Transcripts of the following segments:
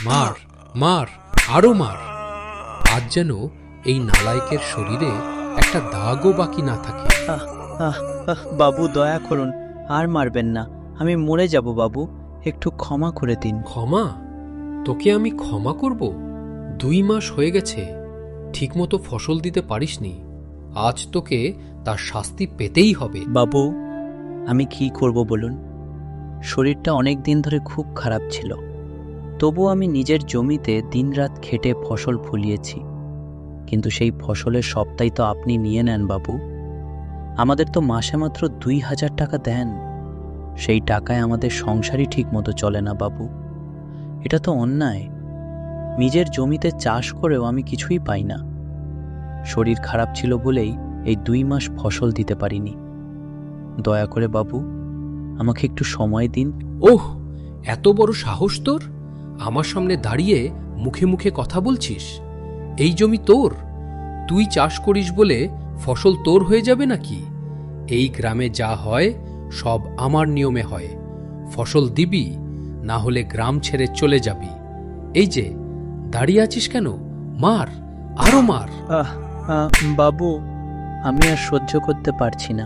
মার, মার, আরো মার। আজ যেন এই নালায়েকের শরীরে একটা দাগও বাকি না থাকে। আহ আহ আহ বাবু, দয়া করুন, আর মারবেন না। আমি মরে যাব বাবু, একটু ক্ষমা করে দিন। ক্ষমা? তোকে আমি ক্ষমা করব? 2 মাস হয়ে গেছে, ঠিকমতো ফসল দিতে পারিসনি। আজ তোকে তার শাস্তি পেতেই হবে। বাবু, আমি কি করব বলুন? শরীরটা অনেক দিন ধরে খুব খারাপ ছিল, তবু আমি নিজের জমিতে দিনরাত খেটে ফসল ফলিয়েছি, কিন্তু সেই ফসলের সবটাই তো আপনি নিয়ে নেন বাবু। আমাদের তো মাসে মাত্র 2000 টাকা দেন, সেই টাকায় আমাদের সংসারই ঠিক মতো চলে না বাবু। এটা তো অন্যায়। নিজের জমিতে চাষ করেও আমি কিছুই পাই না। শরীর খারাপ ছিল বলেই এই 2 মাস ফসল দিতে পারিনি। দয়া করে বাবু, আমাকে একটু সময় দিন। ওহ, এত বড় সাহস তোর! আমার সামনে দাঁড়িয়ে মুখে মুখে কথা বলছিস? এই জমি তোর? তুই চাষ করিস বলে ফসল তোর হয়ে যাবে নাকি? এই গ্রামে যা হয় সব আমার নিয়মে হয়। ফসল দিবি, না হলে গ্রাম ছেড়ে চলে যাবি। এই যে দাঁড়িয়ে আছিস কেন? মার, আরো মার। বাবু, আমি আর সহ্য করতে পারছি না,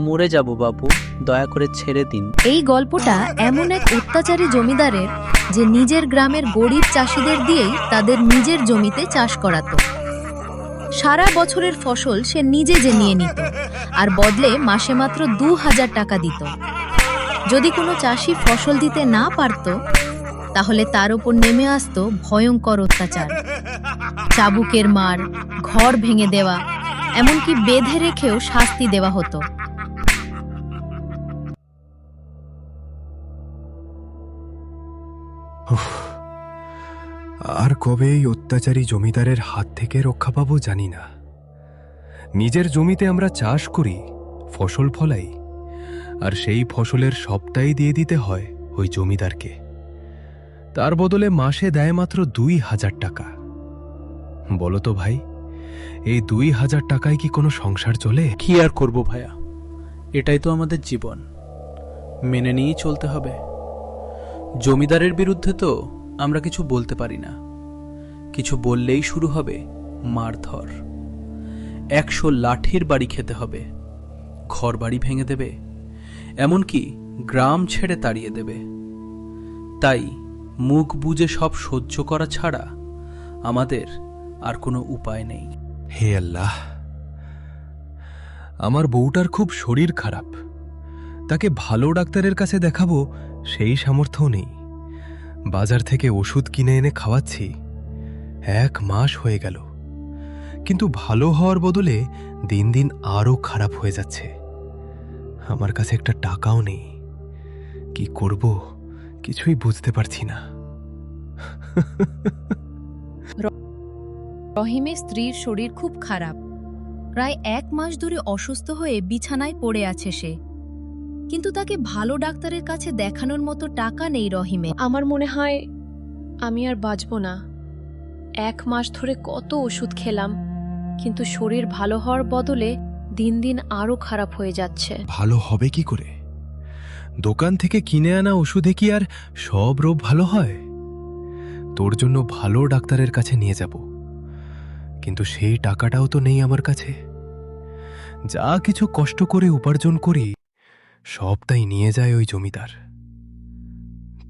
মরে যাব বাবু, দয়া করে ছেড়ে দিন। এই গল্পটা এমন এক অত্যাচারী জমিদারের, যে নিজের গ্রামের গরিব চাষিদের দিয়েই তাদের নিজের জমিতে চাষ করাতো। সারা বছরের ফসল সে নিজে যে নিয়ে নিত, আর বদলে মাসে মাত্র 2000 টাকা দিত। যদি কোনো চাষি ফসল দিতে না পারত, তাহলে তার উপর নেমে আসতো ভয়ঙ্কর অত্যাচার। চাবুকের মার, ঘর ভেঙে দেওয়া, এমনকি বেঁধে রেখেও শাস্তি দেওয়া হতো। আর কবে এই অত্যাচারী জমিদারের হাত থেকে রক্ষা পাবো জানি না। নিজের জমিতে আমরা চাষ করি, ফসল ফলাই, আর সেই ফসলের সবটাই দিয়ে দিতে হয় ওই জমিদারকে। তার বদলে মাসে দেয় মাত্র 2000 টাকা। বলো তো ভাই, এই 2000 টাকায় কি কোনো সংসার চলে? কি আর করব ভাইয়া, এটাই তো আমাদের জীবন, মেনে নিয়েই চলতে হবে। জমিদারের বিরুদ্ধে তো আমরা কিছু বলতে পারি না, কিছু বললেই শুরু হবে মারধর। 100 লাঠির বাড়ি খেতে হবে, ঘর বাড়ি ভেঙে দেবে, এমনকি গ্রাম ছেড়ে তাড়িয়ে দেবে। তাই মুখ বুজে সব সহ্য করা ছাড়া আমাদের আর কোনো উপায় নেই। হে আল্লাহ, আমার বউটার খুব শরীর খারাপ, তাকে ভালো ডাক্তারের কাছে দেখাবো সেই সামর্থ্য নেই। বাজার থেকে ওষুধ কিনে এনে খাওয়াচ্ছি, 1 মাস হয়ে গেল, কিন্তু ভালো হওয়ার বদলে দিন দিন আরো খারাপ হয়ে যাচ্ছে। আমার কাছে একটা টাকাও নেই, কি করব কিছুই বুঝতে পারছি না। রহিমের স্ত্রীর শরীর খুব খারাপ, প্রায় 1 মাস ধরে অসুস্থ হয়ে বিছানায় পড়ে আছে সে। কিন্তু তাকে ভালো ডাক্তারের কাছে দেখানোর মতো টাকা নেই রহিমে। আমার মনে হয় আমি আর বাঁচব না। 1 মাস ধরে কত ওষুধ খেলাম, কিন্তু শরীর ভালো হওয়ার বদলে দিন দিন আরো খারাপ হয়ে যাচ্ছে। ভালো হবে কি করে? দোকান থেকে কিনে আনা ওষুধে কি আর সব রোগ ভালো হয়? তোর জন্য ভালো ডাক্তারের কাছে নিয়ে যাব, কিন্তু সেই টাকাটাও তো নেই আমার কাছে। যা কিছু কষ্ট করে উপার্জন করি সবটাই নিয়ে যায় ওই জমিদার।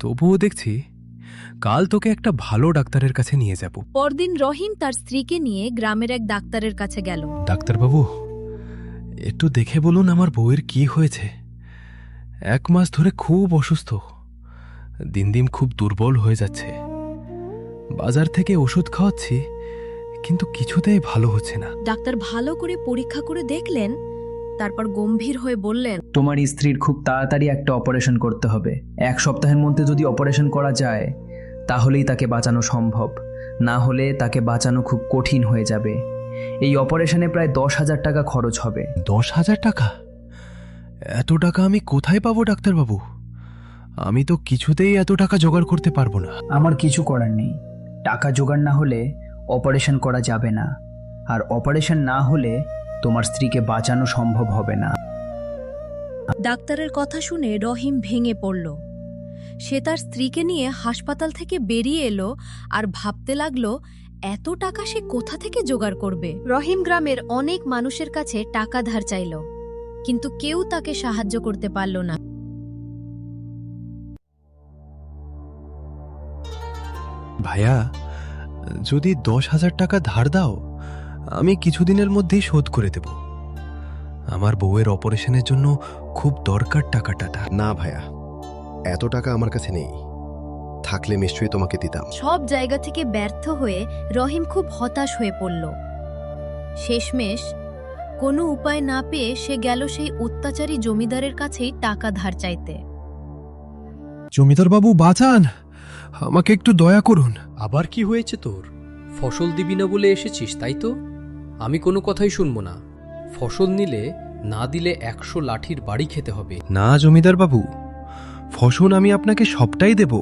তবুও দেখছি কাল তোকে একটা ভালো ডাক্তারের কাছে নিয়ে যাব। পরদিন রহিম তার স্ত্রীকে নিয়ে গ্রামের এক ডাক্তারের কাছে গেল। ডাক্তারবাবু, একটু দেখে বলুন আমার বউয়ের কি হয়েছে। 1 মাস ধরে খুব অসুস্থ, দিন দিন খুব দুর্বল হয়ে যাচ্ছে। বাজার থেকে ওষুধ খাওয়াচ্ছি, কিন্তু কিছুতেই ভালো হচ্ছে না। ডাক্তার ভালো করে পরীক্ষা করে দেখলেন, তারপর গম্ভীর হয়ে বললেন, তোমার স্ত্রীর খুব তাড়াতাড়ি একটা অপারেশন করতে হবে। 1 সপ্তাহের মধ্যে যদি অপারেশন করা যায় তাহলেই তাকে বাঁচানো সম্ভব, না হলে তাকে বাঁচানো খুব কঠিন হয়ে যাবে। এই অপারেশনে প্রায় 10,000 টাকা খরচ হবে। 10,000 টাকা? এত টাকা আমি কোথায় পাবো ডাক্তারবাবু? আমি তো কিছুতেই এত টাকা জোগাড় করতে পারবো না। আমার কিছু করার নেই, টাকা জোগাড় না হলে অপারেশন করা যাবে না, আর অপারেশন না হলে তোমার স্ত্রীকে বাঁচানো সম্ভব হবে না। ডাক্তারের কথা শুনে রহিম ভেঙে পড়ল। সে তার স্ত্রীকে নিয়ে হাসপাতাল থেকে বেরিয়ে এলো আর ভাবতে লাগলো এত টাকা সে কোথা থেকে জোগাড় করবে। রহিম গ্রামের অনেক মানুষের কাছে টাকা ধার চাইল, কিন্তু কেউ তাকে সাহায্য করতে পারল না। ভাইয়া, যদি 10,000 টাকা ধার দাও, আমি কিছুদিনের মধ্যেই শোধ করে দেব। আমার বউয়ের অপারেশনের জন্য খুব দরকার টাকাটা। না ভাইয়া, এত টাকা আমার কাছে নেই, থাকলে নিশ্চয়ই তোমাকে দিতাম। সব জায়গা থেকে ব্যর্থ হয়ে রহিম খুব হতাশ হয়ে পড়ল। শেষমেশ কোনো উপায় না পেয়ে সে গেল সেই অত্যাচারী জমিদারের কাছেই টাকা ধার চাইতে। জমিদার বাবু বাঁচান, আমাকে একটু দয়া করুন। আবার কি হয়েছে তোর? ফসল দিবি না বলে এসেছিস, তাই তো? আমি কোনো কথাই শুনবো না। ফসল নিলে না দিলে 100 লাঠির বাড়ি খেতে হবে। না জমিদার বাবু, ফসল আমি আপনাকে সবটাই দেব,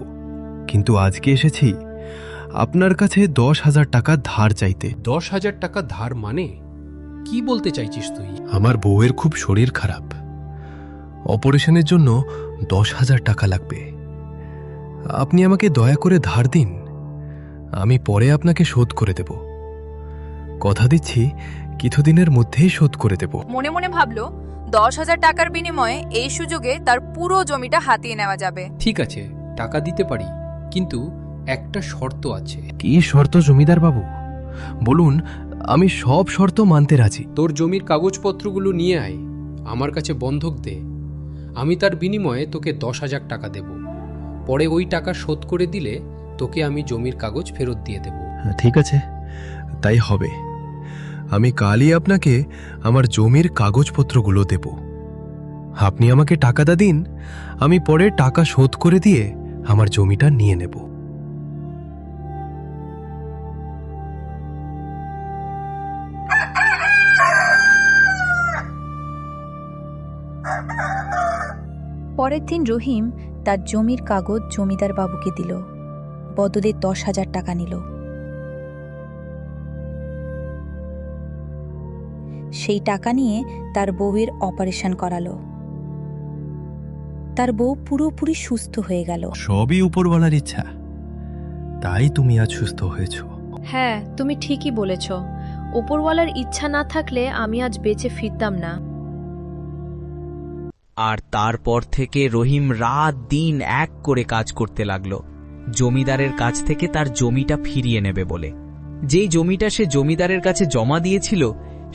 কিন্তু আজকে এসেছি আপনার কাছে 10,000 টাকা ধার চাইতে। 10,000 টাকা ধার মানে কি বলতে চাইছিস তুই? আমার বউয়ের খুব শরীর খারাপ, অপারেশনের জন্য 10,000 টাকা লাগবে। আপনি আমাকে দয়া করে ধার দিন, আমি পরে আপনাকে শোধ করে দেব। কথা দিচ্ছি কিছুদিনের মধ্যেই শোধ করে দেব। মনে মনে ভাবলো 10,000 টাকার বিনিময়ে এই সুযোগে তার পুরো জমিটা হাতিয়ে নেওয়া যাবে। ঠিক আছে, টাকা দিতে পারি, কিন্তু একটা শর্ত আছে। কি শর্ত জমিদার বাবু? বলুন, আমি সব শর্ত মানতে রাজি। তোর জমির কাগজপত্রগুলো নিয়ে আয়, আমার কাছে বন্ধক দে। আমি তার বিনিময়ে তোকে 10,000 টাকা দেব। পরে ওই টাকা শোধ করে দিলে তোকে আমি জমির কাগজ ফেরত দিয়ে দেব। ঠিক আছে, তাই হবে। আমি কালই আপনাকে আমার জমির কাগজপত্রগুলো দেব। আপনি আমাকে টাকাটা দিন, আমি পরে টাকা শোধ করে দিয়ে আমার জমিটা নিয়ে নেব। পরের দিন রহিম তার জমির কাগজ জমিদার বাবুকে দিল, বদলে 10,000 টাকা নিল। সেই টাকা নিয়ে তার বউয়ের অপারেশন করালো। তার বউ পুরোপুরি সুস্থ হয়ে গেল। সবই উপরওয়ালার ইচ্ছা, তাই তুমি আজ সুস্থ হয়েছ। হ্যাঁ, তুমি ঠিকই বলেছ। ওপরওয়ালার ইচ্ছা না থাকলে আমি আজ বেঁচে ফিরতাম না। আর তারপর থেকে রহিম রাত দিন এক করে কাজ করতে লাগলো জমিদারের কাছ থেকে তার জমিটা ফিরিয়ে নেবে বলে। যেই জমিটা সে জমিদারের কাছে জমা দিয়েছিল,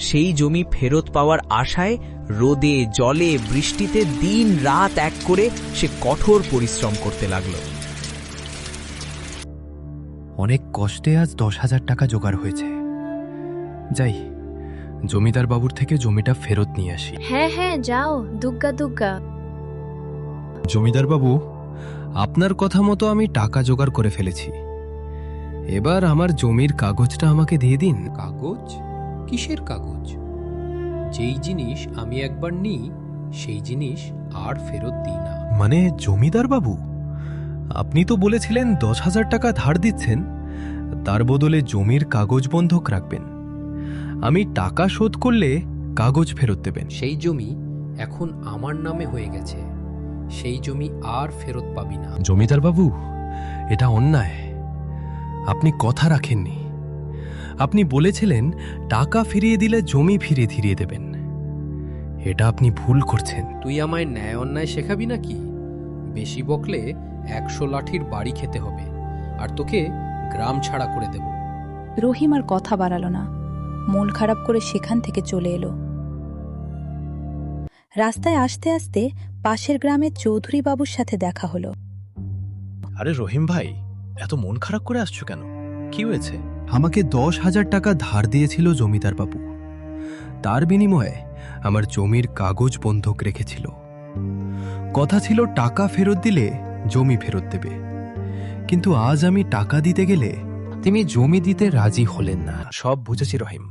সেই জমি ফেরত পাওয়ার আশায় রোদে জলে বৃষ্টিতে দিন রাত এক করে সে কঠোর পরিশ্রম করতে লাগলো। অনেক কষ্টে আজ 10,000 টাকা জোগাড় হয়েছে। যাই, জমিদার বাবুর থেকে জমিটা ফেরত নিয়ে আসি। হ্যাঁ হ্যাঁ, যাও, দুগ্গা দুগ্গা। জমিদার বাবু, আপনার কথা মতো আমি টাকা জোগাড় করে ফেলেছি। এবার আমার জমির কাগজটা আমাকে দিয়ে দিন। কাগজ? কিসের কাগজ? যেই জিনিস আমি একবার নিই সেই জিনিস আর ফেরত দিই না। মানে জমিদার বাবু, আপনি তো বলেছিলেন 10,000 টাকা ধার দিচ্ছেন, তার বদলে জমির কাগজ বন্ধক রাখবেন। আমি টাকা শোধ করলে কাগজ ফেরত দেবেন। সেই জমি এখন আমার নামে হয়ে গেছে, সেই জমি আর ফেরত পাবি না। জমিদার বাবু, এটা অন্যায়। আপনি কথা রাখেননি। আপনি বলেছিলেন টাকা ফিরিয়ে দিলে জমি ফিরিয়ে দেবেন। এটা আপনি ভুল করছেন। তুই আমায় ন্যায় অন্যায় শেখাবি নাকি? বেশি বকলে 100 লাঠির বাড়ি খেতে হবে, আর তোকে গ্রাম ছাড়া করে দেব। রহিম আর কথা বাড়ালো না, মন খারাপ করে সেখান থেকে চলে এলো। রাস্তায় আসতে আসতে পাশের গ্রামের চৌধুরী বাবুর সাথে দেখা হলো। আরে রহিম ভাই, এত মন খারাপ করে আসছো কেন? কি হয়েছে? আমাকে 10,000 টাকা ধার দিয়েছিল জমিদার বাবু। তার বিনিময়ে আমার জমির কাগজ বন্ধক রেখেছিল। কথা ছিল টাকা ফেরত দিলে জমি ফেরত দেবে, কিন্তু আজ আমি টাকা দিতে গেলে তুমি জমি দিতে রাজি হলেন না। সব বুঝেছি রহিম,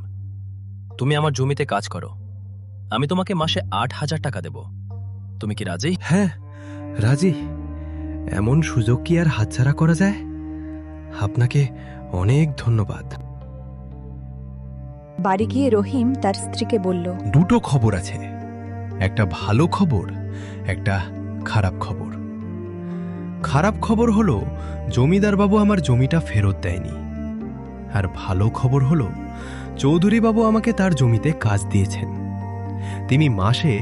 তুমি আমার জমিতে কাজ করো, আমি তোমাকে মাসে 8,000 টাকা দেব। তুমি কি রাজি? হ্যাঁ রাজি। এমন সুযোগ কি আর হাতছাড়া করা যায়? আপনাকে অনেক ধন্যবাদ। বাড়ি গিয়ে রহিম তার স্ত্রীকে বলল, দুটো খবর আছে, একটা ভালো খবর, একটা খারাপ খবর। খারাপ খবর হলো জমিদার বাবু আমার জমিটা ফেরত দেয়নি। আর ভালো খবর হলো চৌধুরী বাবু আমাকে তার জমিতে কাজ দিয়েছেন। তিনি মাসে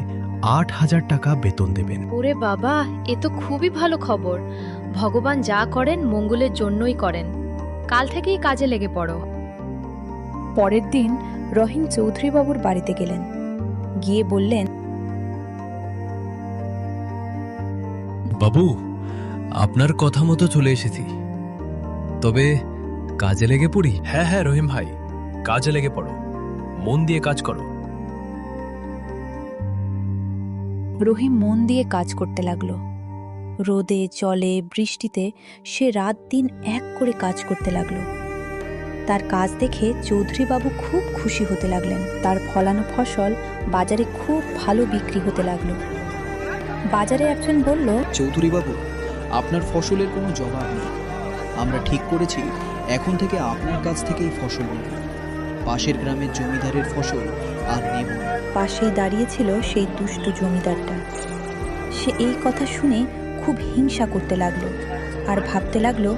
8,000 টাকা বেতন দেবেন। ওরে বাবা, এ তো খুবই ভালো খবর। ভগবান যা করেন মঙ্গলের জন্যই করেন। কাল থেকেই কাজে লেগে পড়ো। পরের দিন রহিম চৌধুরী বাবুর বাড়িতে গেলেন। গিয়ে বললেন, বাবু, আপনার কথা মতো চলে এসেছি, তবে কাজে লেগে পড়ি। হ্যাঁ হ্যাঁ রহিম ভাই, কাজে লেগে পড়ো, মন দিয়ে কাজ করো। রহিম মন দিয়ে কাজ করতে লাগলো। রোদে জলে বৃষ্টিতে সে রাত দিন এক করে কাজ করতে লাগলো। তার কাজ দেখে চৌধুরী বাবু খুব খুশি হতে লাগলেন। তার ফলানো ফসল বাজারে খুব ভালো বিক্রি হতে লাগলো। বাজারে একজন বলল, চৌধুরী বাবু, আপনার ফসলের কোনো জবাব নেই। আমরা ঠিক করেছি এখন থেকে আপনার কাছ থেকেই ফসল নেব। পাশের গ্রামের জমিদারের ফসল আর নেব না। পাশেই দাঁড়িয়েছিল সেই দুষ্টু জমিদারটা। সে এই কথা শুনে খুব হিংসা করতে লাগলো আর ভাবতে লাগলো,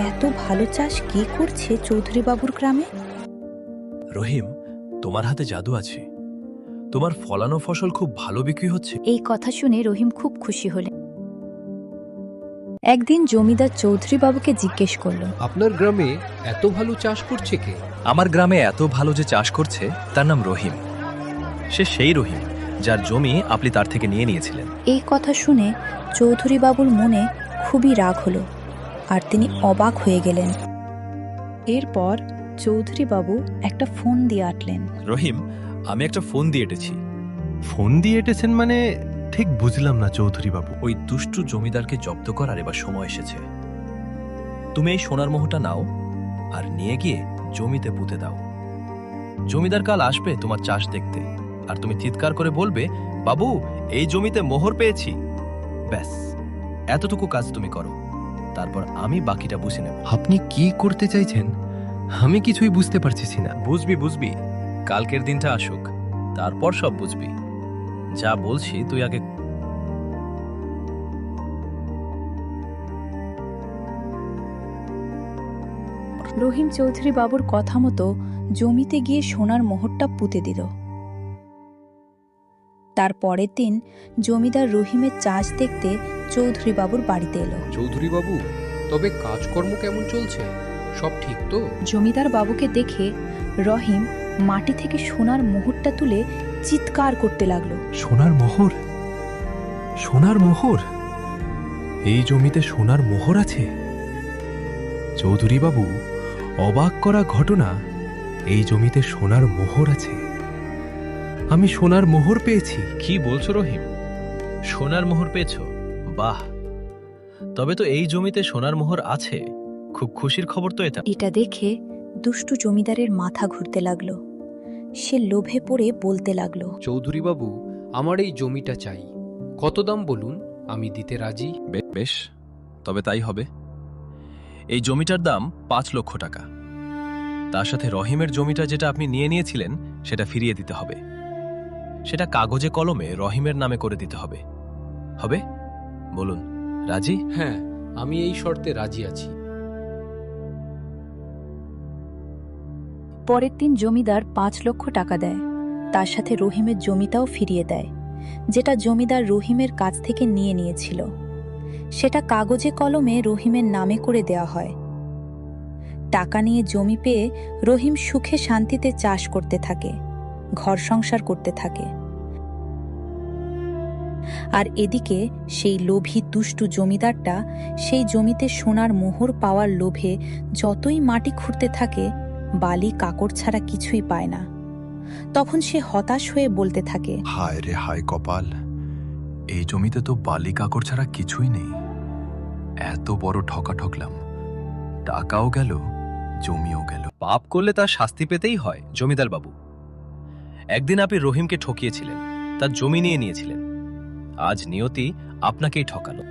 এত ভালো চাষ কে করছে চৌধুরী বাবুর গ্রামে? রহিম, তোমার হাতে জাদু আছে। তোমার ফলানো ফসল খুব ভালো বিক্রি হচ্ছে। এই কথা শুনে রহিম খুব খুশি হলেন। একদিন জমিদার চৌধুরী বাবুকে জিজ্ঞেস করলো, আপনার গ্রামে এত ভালো চাষ করছে কে? আমার গ্রামে এত ভালো যে চাষ করছে তার নাম রহিম। সে সেই রহিম যার জমি আপনি তার থেকে নিয়ে নিয়েছিলেন। এই কথা শুনে চৌধুরী বাবুর মনে খুবই রাগ হলো আর তিনি অবাক হয়ে গেলেন। এরপর চৌধুরী বাবু একটা ফোন দিয়ে আটলেন। রহিম, আমি একটা ফোন দিয়ে এঁটেছি। ফোন দিয়ে এঁটেছেন মানে ঠিক বুঝলাম না চৌধুরী বাবু। ওই দুষ্টু জমিদারকে জব্দ করার এবার সময় এসেছে। তুমি এই সোনার মোহরটা নাও আর নিয়ে গিয়ে জমিতে পুঁতে দাও। জমিদার কাল আসবে তোমার চাষ দেখতে, আর তুমি চিৎকার করে বলবে, বাবু, এই জমিতে মোহর পেয়েছি। ব্যাস, এতটুকু কাজ তুমি করো, তারপর আমি বাকিটা বুঝে নেব। আপনি কি করতে চাইছেন আমি কিছুই বুঝতে পারছি না। বুঝবি, কালকের দিনটা আসুক, তারপর সব বুঝবি। যা বলছি তুই আগে। রহিম চৌধুরী বাবুর কথা মতো জমিতে গিয়ে সোনার মোহরটা পুঁতে দিল। তার পরের দিন জমিদার রহিমের চাষ দেখতে চৌধুরী বাবুর বাড়িতে এলো। চৌধুরী বাবু, তবে কাজকর্ম কেমন চলছে? সব ঠিক তো? জমিদার বাবুকে দেখে রহিম মাটি থেকে সোনার মোহরটা তুলে চিৎকার করতে লাগলো। সোনার মোহর? সোনার মোহর? এই জমিতে সোনার মোহর আছে? চৌধুরী বাবু, অবাক করা ঘটনা, এই জমিতে সোনার মোহর আছে। আমি সোনার মোহর পেয়েছি। কি বলছো রহিম? সোনার মোহর পেয়েছো? বাহ, তবে তো এই জমিতে সোনার মোহর আছে। খুব খুশির খবর তো এটা। এটা দেখে দুষ্টু জমিদারের মাথা ঘুরতে লাগলো। সে লোভে পড়ে বলতে লাগলো, চৌধুরী বাবু, আমার এই জমিটা চাই। কত দাম বলুন, আমি দিতে রাজি। বেশ, তবে তাই হবে। এই জমিটার দাম 5 লক্ষ টাকা। তার সাথে রহিমের জমিটা যেটা আপনি নিয়ে নিয়েছিলেন সেটা ফিরিয়ে দিতে হবে। সেটা কাগজে কলমে রহিমের নামে করে দিতে হবে। হবে? বলুন, রাজি? হ্যাঁ, আমি এই শর্তে রাজি আছি। পরের দিন জমিদার 5 লক্ষ টাকা দেয়। তার সাথে রহিমের জমিটাও ফিরিয়ে দেয়, যেটা জমিদার রহিমের কাছ থেকে নিয়ে নিয়েছিল। সেটা কাগজে কলমে রহিমের নামে করে দেওয়া হয়। টাকা নিয়ে জমি পেয়ে রহিম সুখে শান্তিতে চাষ করতে থাকে, ঘর সংসার করতে থাকে। আর এদিকে সেই লোভী দুষ্টু জমিদারটা সেই জমিতে সোনার মোহর পাওয়ার লোভে যতই মাটি খুঁড়তে থাকে, বালি কাকড় ছাড়া কিছুই পায় না। তখন সে হতাশ হয়ে বলতে থাকে, হায় রে হায় কপাল, এই জমিতে তো বালি কাকড় ছাড়া কিছুই নেই। এত বড় ঠকা ঠকলাম, টাকাও গেল, জমিও গেল। পাপ করলে তার শাস্তি পেতেই হয় জমিদার বাবু। একদিন আপনি রহিমকে ঠকিয়েছিলেন, তার জমি নিয়ে নিয়েছিলেন। আজ নিয়তি আপনাকেই ঠকালো।